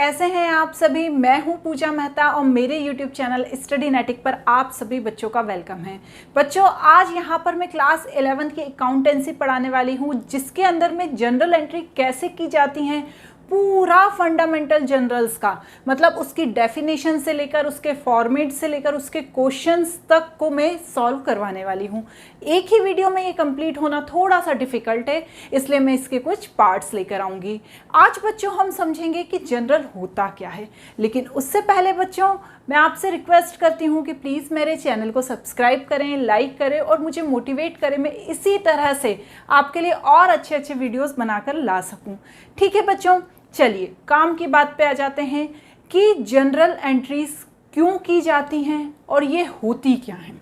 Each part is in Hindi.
कैसे हैं आप सभी। मैं हूं पूजा मेहता और मेरे YouTube चैनल स्टडी नेटिक पर आप सभी बच्चों का वेलकम है। बच्चों, आज यहां पर मैं क्लास 11 की अकाउंटेंसी पढ़ाने वाली हूं, जिसके अंदर में जनरल एंट्री कैसे की जाती हैं, पूरा फंडामेंटल जनरल्स का, मतलब उसकी डेफिनेशन से लेकर उसके फॉर्मेट से लेकर उसके क्वेश्चंस तक को मैं सॉल्व करवाने वाली हूँ। एक ही वीडियो में ये कंप्लीट होना थोड़ा सा डिफ़िकल्ट है, इसलिए मैं इसके कुछ पार्ट्स लेकर आऊँगी। आज बच्चों हम समझेंगे कि जनरल होता क्या है, लेकिन उससे पहले बच्चों मैं आपसे रिक्वेस्ट करती हूँ कि प्लीज़ मेरे चैनल को सब्सक्राइब करें, लाइक करें और मुझे मोटिवेट करें, मैं इसी तरह से आपके लिए और अच्छे अच्छे वीडियोस बनाकर ला सकूँ। ठीक है बच्चों, चलिए काम की बात पे आ जाते हैं कि जनरल एंट्रीज क्यों की जाती हैं और ये होती क्या हैं।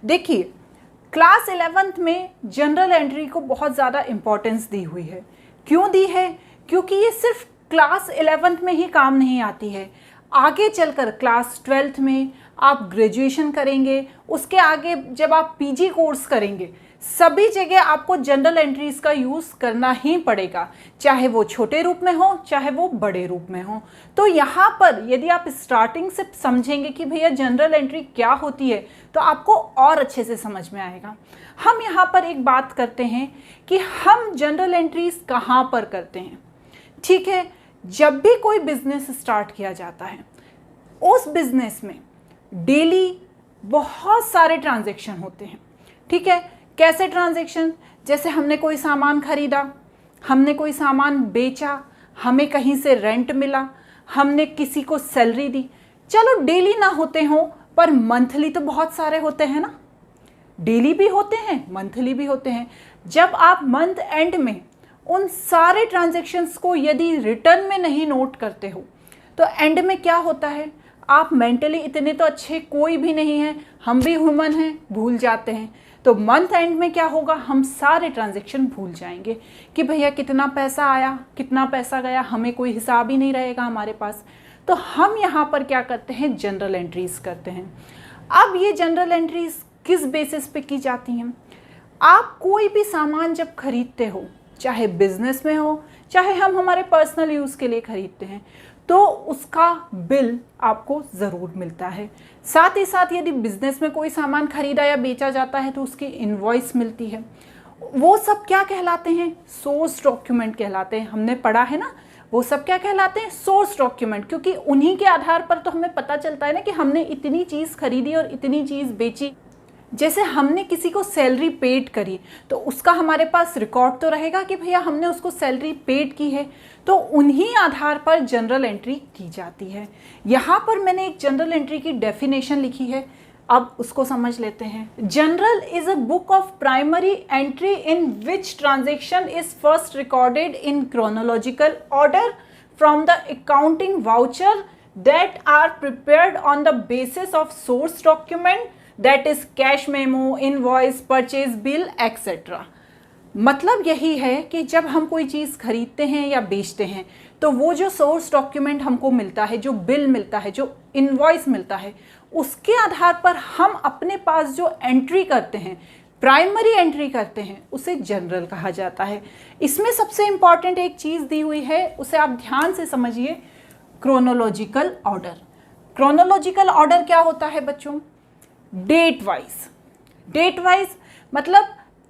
देखिए, क्लास 11th में जनरल एंट्री को बहुत ज़्यादा इम्पोर्टेंस दी हुई है। क्यों दी है? क्योंकि ये सिर्फ क्लास 11th में ही काम नहीं आती है। आगे चलकर क्लास 12th में आप ग्रेजुएशन करेंगे, उसके आगे जब आप पीजी कोर्स करेंगे, सभी जगह आपको जनरल एंट्रीज का यूज़ करना ही पड़ेगा, चाहे वो छोटे रूप में हो चाहे वो बड़े रूप में हो। तो यहाँ पर यदि आप स्टार्टिंग से समझेंगे कि भैया जनरल एंट्री क्या होती है, तो आपको और अच्छे से समझ में आएगा। हम यहाँ पर एक बात करते हैं कि हम जनरल एंट्रीज कहाँ पर करते हैं। ठीक है, जब भी कोई बिजनेस स्टार्ट किया जाता है, उस बिजनेस में डेली बहुत सारे ट्रांजैक्शन होते हैं। ठीक है, कैसे ट्रांजैक्शन? जैसे हमने कोई सामान खरीदा, हमने कोई सामान बेचा, हमें कहीं से रेंट मिला, हमने किसी को सैलरी दी। चलो डेली ना होते हो, पर मंथली तो बहुत सारे होते हैं ना। डेली भी होते हैं, मंथली भी होते हैं। जब आप मंथ एंड में उन सारे ट्रांजैक्शंस को यदि रिटर्न में नहीं नोट करते हो, तो एंड में क्या होता है, आप मेंटली इतने तो अच्छे कोई भी नहीं है, हम भी ह्यूमन हैं, भूल जाते हैं। तो मंथ एंड में क्या होगा, हम सारे ट्रांजैक्शन भूल जाएंगे कि भैया कितना पैसा आया कितना पैसा गया, हमें कोई हिसाब ही नहीं रहेगा हमारे पास। तो हम यहाँ पर क्या करते हैं, जनरल एंट्रीज करते हैं। अब ये जनरल एंट्रीज किस बेसिस पे की जाती हैं? आप कोई भी सामान जब खरीदते हो, चाहे बिजनेस में हो चाहे हम हमारे पर्सनल यूज़ के लिए खरीदते हैं, तो उसका बिल आपको ज़रूर मिलता है। साथ ही साथ यदि बिजनेस में कोई सामान खरीदा या बेचा जाता है तो उसकी इनवॉइस मिलती है। वो सब क्या कहलाते हैं? सोर्स डॉक्यूमेंट कहलाते हैं। हमने पढ़ा है ना, वो सब क्या कहलाते हैं? सोर्स डॉक्यूमेंट, क्योंकि उन्हीं के आधार पर तो हमें पता चलता है ना कि हमने इतनी चीज़ खरीदी और इतनी चीज़ बेची। जैसे हमने किसी को सैलरी पेड करी, तो उसका हमारे पास रिकॉर्ड तो रहेगा कि भैया हमने उसको सैलरी पेड की है, तो उन्हीं आधार पर जनरल एंट्री की जाती है। यहाँ पर मैंने एक जनरल एंट्री की डेफिनेशन लिखी है, अब उसको समझ लेते हैं। Journal is a book of primary entry in which transaction is first recorded in chronological order from the accounting voucher that are prepared on the basis of source document, that is cash memo, invoice, purchase bill etcetera. मतलब यही है कि जब हम कोई चीज़ खरीदते हैं या बेचते हैं, तो वो जो सोर्स डॉक्यूमेंट हमको मिलता है, जो बिल मिलता है, जो इनवॉइस मिलता है, उसके आधार पर हम अपने पास जो एंट्री करते हैं, प्राइमरी एंट्री करते हैं, उसे जनरल कहा जाता है। इसमें सबसे इम्पॉर्टेंट एक चीज़ दी हुई है, उसे आप ध्यान से समझिए, क्रोनोलॉजिकल ऑर्डर। क्रोनोलॉजिकल ऑर्डर क्या होता है बच्चों? Date wise. डेट वाइज मतलब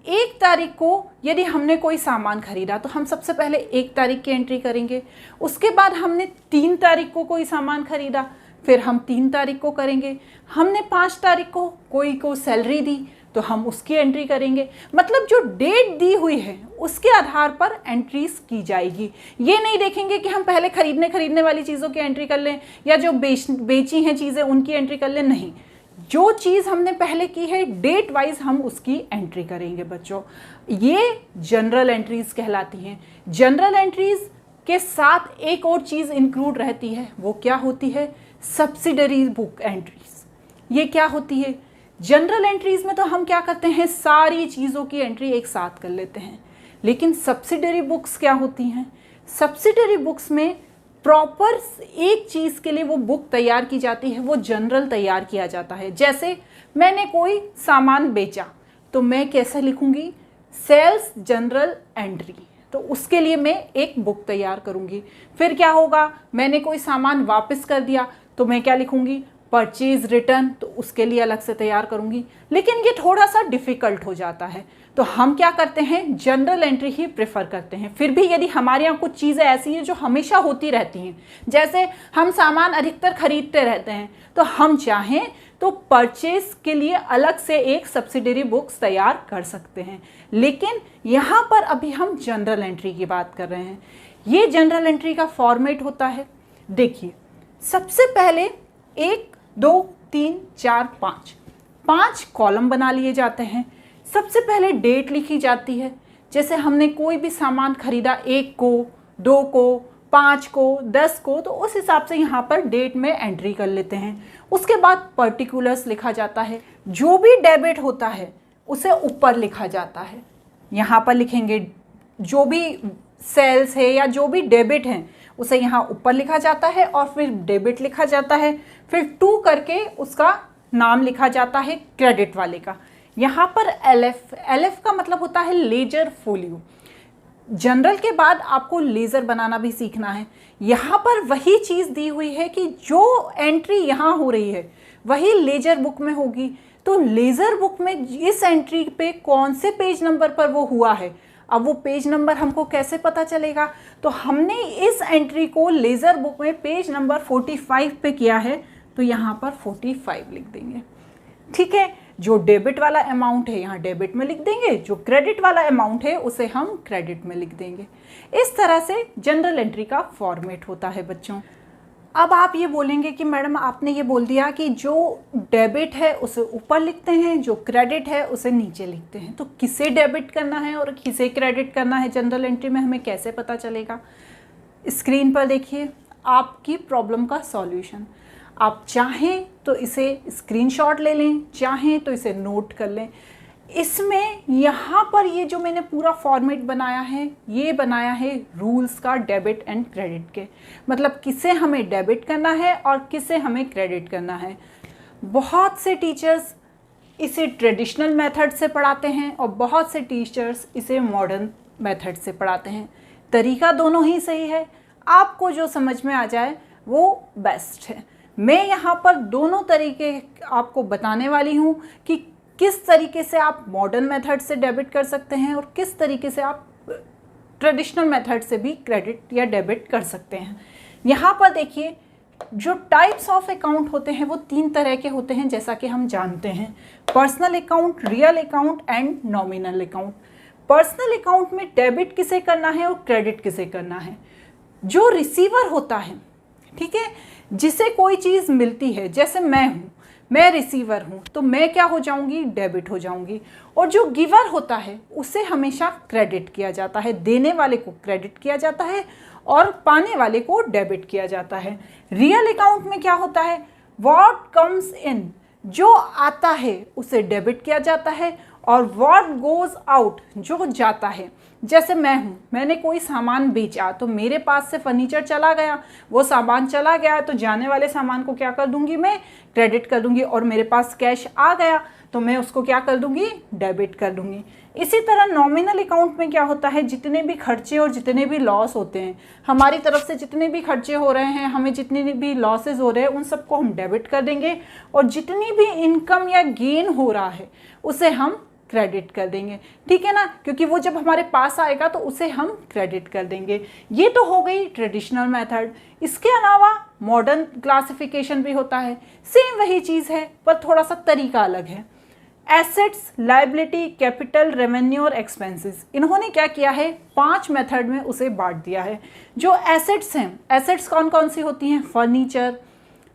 1 तारीख को यदि हमने कोई सामान खरीदा, तो हम सबसे पहले 1 तारीख की एंट्री करेंगे। उसके बाद हमने 3 तारीख को कोई सामान खरीदा, फिर हम 3 तारीख को करेंगे। हमने 5 तारीख को कोई को सैलरी दी, तो हम उसकी एंट्री करेंगे। मतलब जो डेट दी हुई है उसके आधार पर एंट्रीज की जाएगी। ये नहीं देखेंगे कि हम पहले खरीदने वाली चीज़ों की एंट्री कर लें या जो बेची हैं चीज़ें उनकी एंट्री कर लें, नहीं। जो चीज़ हमने पहले की है डेट वाइज हम उसकी एंट्री करेंगे बच्चों। ये जनरल एंट्रीज कहलाती हैं। जनरल एंट्रीज के साथ एक और चीज़ इंक्लूड रहती है, वो क्या होती है? Subsidiary book entries. ये क्या होती है? जनरल एंट्रीज में तो हम क्या करते हैं, सारी चीज़ों की एंट्री एक साथ कर लेते हैं, लेकिन सब्सिडरी बुक्स क्या होती हैं? सब्सिडरी बुक्स में प्रॉपर एक चीज़ के लिए वो बुक तैयार की जाती है, वो जनरल तैयार किया जाता है। जैसे मैंने कोई सामान बेचा, तो मैं कैसे लिखूंगी? सेल्स जनरल एंट्री, तो उसके लिए मैं एक बुक तैयार करूँगी। फिर क्या होगा, मैंने कोई सामान वापस कर दिया तो मैं क्या लिखूँगी, परचेज रिटर्न, तो उसके लिए अलग से तैयार करूँगी। लेकिन ये थोड़ा सा डिफ़िकल्ट हो जाता है, तो हम क्या करते हैं, जनरल एंट्री ही प्रेफर करते हैं। फिर भी यदि हमारे यहाँ कुछ चीज़ें ऐसी हैं जो हमेशा होती रहती हैं, जैसे हम सामान अधिकतर खरीदते रहते हैं, तो हम चाहें तो परचेज के लिए अलग से एक सब्सिडरी बुक्स तैयार कर सकते हैं। लेकिन यहाँ पर अभी हम जनरल एंट्री की बात कर रहे हैं। ये जनरल एंट्री का फॉर्मेट होता है, देखिए सबसे पहले 1 2 3 4 5 कॉलम बना लिए जाते हैं। सबसे पहले डेट लिखी जाती है, जैसे हमने कोई भी सामान खरीदा 1 को, 2 को, 5 को, 10 को, तो उस हिसाब से यहाँ पर डेट में एंट्री कर लेते हैं। उसके बाद पर्टिकुलर्स लिखा जाता है, जो भी डेबिट होता है उसे ऊपर लिखा जाता है। यहाँ पर लिखेंगे जो भी सेल्स है या जो भी डेबिट हैं उसे यहाँ ऊपर लिखा जाता है, और फिर डेबिट लिखा जाता है, फिर 2 करके उसका नाम लिखा जाता है क्रेडिट वाले का। यहाँ पर एलएफ का मतलब होता है लेजर फोलियो। जनरल के बाद आपको लेज़र बनाना भी सीखना है। यहाँ पर वही चीज़ दी हुई है कि जो एंट्री यहाँ हो रही है वही लेजर बुक में होगी। तो लेज़र बुक में इस एंट्री पे कौन से पेज नंबर पर वो हुआ है, अब वो पेज नंबर हमको कैसे पता चलेगा, तो हमने इस एंट्री को लेज़र बुक में पेज नंबर 45 पे किया है, तो यहाँ पर 45 लिख देंगे। ठीक है, जो डेबिट वाला अमाउंट है यहाँ डेबिट में लिख देंगे, जो क्रेडिट वाला अमाउंट है उसे हम क्रेडिट में लिख देंगे। इस तरह से जनरल एंट्री का फॉर्मेट होता है बच्चों। अब आप ये बोलेंगे कि मैडम आपने ये बोल दिया कि जो डेबिट है उसे ऊपर लिखते हैं, जो क्रेडिट है उसे नीचे लिखते हैं, तो किसे डेबिट करना है और किसे क्रेडिट करना है जनरल एंट्री में हमें कैसे पता चलेगा। स्क्रीन पर देखिए आपकी प्रॉब्लम का सॉल्यूशन। आप चाहें तो इसे स्क्रीनशॉट ले लें, चाहें तो इसे नोट कर लें। इसमें यहाँ पर ये जो मैंने पूरा फॉर्मेट बनाया है, ये बनाया है रूल्स का डेबिट एंड क्रेडिट के, मतलब किसे हमें डेबिट करना है और किसे हमें क्रेडिट करना है। बहुत से टीचर्स इसे ट्रेडिशनल मेथड से पढ़ाते हैं और बहुत से टीचर्स इसे मॉडर्न मेथड से पढ़ाते हैं। तरीका दोनों ही सही है, आपको जो समझ में आ जाए वो बेस्ट है। मैं यहाँ पर दोनों तरीके आपको बताने वाली हूँ कि किस तरीके से आप मॉडर्न मेथड से डेबिट कर सकते हैं और किस तरीके से आप ट्रेडिशनल मेथड से भी क्रेडिट या डेबिट कर सकते हैं। यहाँ पर देखिए जो टाइप्स ऑफ अकाउंट होते हैं वो 3 तरह के होते हैं, जैसा कि हम जानते हैं, personal account, real account and nominal account. Personal account में डेबिट किसे करना है और क्रेडिट किसे करना है। जो रिसीवर होता है, ठीक है, जिसे कोई चीज़ मिलती है, जैसे मैं हूँ, मैं रिसीवर हूँ, तो मैं क्या हो जाऊँगी, डेबिट हो जाऊँगी। और जो गिवर होता है उसे हमेशा क्रेडिट किया जाता है, देने वाले को क्रेडिट किया जाता है और पाने वाले को डेबिट किया जाता है। रियल अकाउंट में क्या होता है, व्हाट कम्स इन, जो आता है उसे डेबिट किया जाता है, और व्हाट गोज़ आउट, जो जाता है। जैसे मैं हूँ, मैंने कोई सामान बेचा तो मेरे पास से फर्नीचर चला गया, वो सामान चला गया, तो जाने वाले सामान को क्या कर दूंगी, मैं क्रेडिट कर दूंगी, और मेरे पास कैश आ गया तो मैं उसको क्या कर दूंगी, डेबिट कर दूंगी। इसी तरह नॉमिनल अकाउंट में क्या होता है, जितने भी खर्चे और जितने भी लॉस होते हैं, हमारी तरफ से जितने भी खर्चे हो रहे हैं, हमें जितने भी लॉसेज हो रहे हैं, उन सबको हम डेबिट कर देंगे, और जितनी भी इनकम या गेन हो रहा है उसे हम क्रेडिट कर देंगे। ठीक है ना, क्योंकि वो जब हमारे पास आएगा तो उसे हम क्रेडिट कर देंगे। ये तो हो गई ट्रेडिशनल मेथड। इसके अलावा मॉडर्न क्लासिफिकेशन भी होता है, सेम वही चीज़ है पर थोड़ा सा तरीका अलग है। एसेट्स, लायबिलिटी, कैपिटल, रेवेन्यू और एक्सपेंसेस, इन्होंने क्या किया है, 5 मेथड में उसे बांट दिया है। जो एसेट्स हैं, एसेट्स कौन कौन सी होती हैं, फर्नीचर,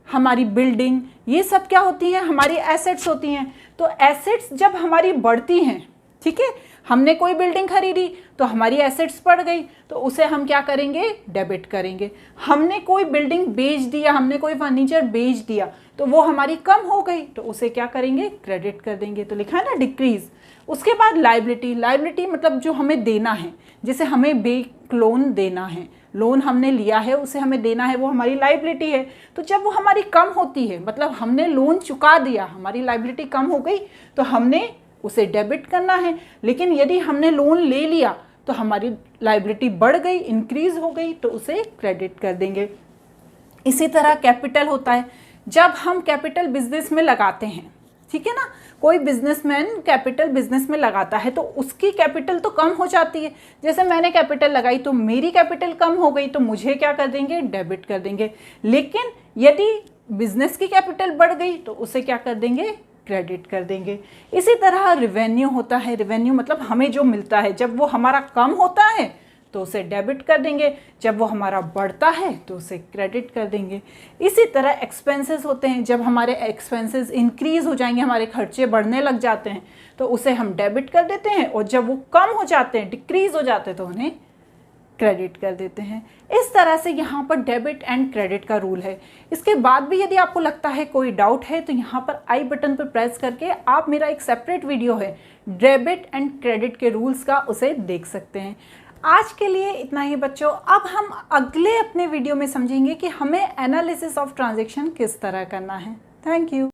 हमारी बिल्डिंग, ये सब क्या होती हैं, हमारी एसेट्स होती हैं। तो एसेट्स जब हमारी बढ़ती हैं, ठीक है, हमने कोई बिल्डिंग खरीदी तो हमारी एसेट्स बढ़ गई, तो उसे हम क्या करेंगे, डेबिट करेंगे। हमने कोई बिल्डिंग बेच दिया, हमने कोई फर्नीचर बेच दिया तो वो हमारी कम हो गई, तो उसे क्या करेंगे, क्रेडिट कर देंगे। तो लिखा है ना डिक्रीज। उसके बाद लायबिलिटी, लायबिलिटी मतलब जो हमें देना है, जैसे हमें बैंक लोन देना है, लोन हमने लिया है उसे हमें देना है, वो हमारी लायबिलिटी है। तो जब वो हमारी कम होती है, मतलब हमने लोन चुका दिया, हमारी लायबिलिटी कम हो गई, तो हमने उसे डेबिट करना है। लेकिन यदि हमने लोन ले लिया तो तो हमारी लायबिलिटी बढ़ गई, इंक्रीज हो गई, तो उसे क्रेडिट कर देंगे। इसी तरह कैपिटल होता है, जब हम कैपिटल बिजनेस में लगाते हैं, ठीक है ना, कोई बिजनेसमैन कैपिटल बिजनेस में लगाता है तो उसकी कैपिटल तो कम हो जाती है। जैसे मैंने कैपिटल लगाई तो मेरी कैपिटल कम हो गई, तो मुझे क्या कर देंगे, डेबिट कर देंगे। लेकिन यदि बिजनेस की कैपिटल बढ़ गई तो उसे क्या कर देंगे, क्रेडिट कर देंगे। इसी तरह रिवेन्यू होता है, रिवेन्यू मतलब हमें जो मिलता है, जब वो हमारा कम होता है तो उसे डेबिट कर देंगे, जब वो हमारा बढ़ता है तो उसे क्रेडिट कर देंगे। इसी तरह एक्सपेंसेस होते हैं, जब हमारे एक्सपेंसेस इंक्रीज हो जाएंगे, हमारे खर्चे बढ़ने लग जाते हैं, तो उसे हम डेबिट कर देते हैं, और जब वो कम हो जाते हैं, डिक्रीज हो जाते हैं, तो उन्हें क्रेडिट कर देते हैं। इस तरह से यहाँ पर डेबिट एंड क्रेडिट का रूल है। इसके बाद भी यदि आपको लगता है कोई डाउट है तो यहाँ पर आई बटन पर प्रेस करके आप मेरा एक सेपरेट वीडियो है डेबिट एंड क्रेडिट के रूल्स का, उसे देख सकते हैं। आज के लिए इतना ही बच्चों। अब हम अगले अपने वीडियो में समझेंगे कि हमें एनालिसिस ऑफ ट्रांजैक्शन किस तरह करना है। Thank you.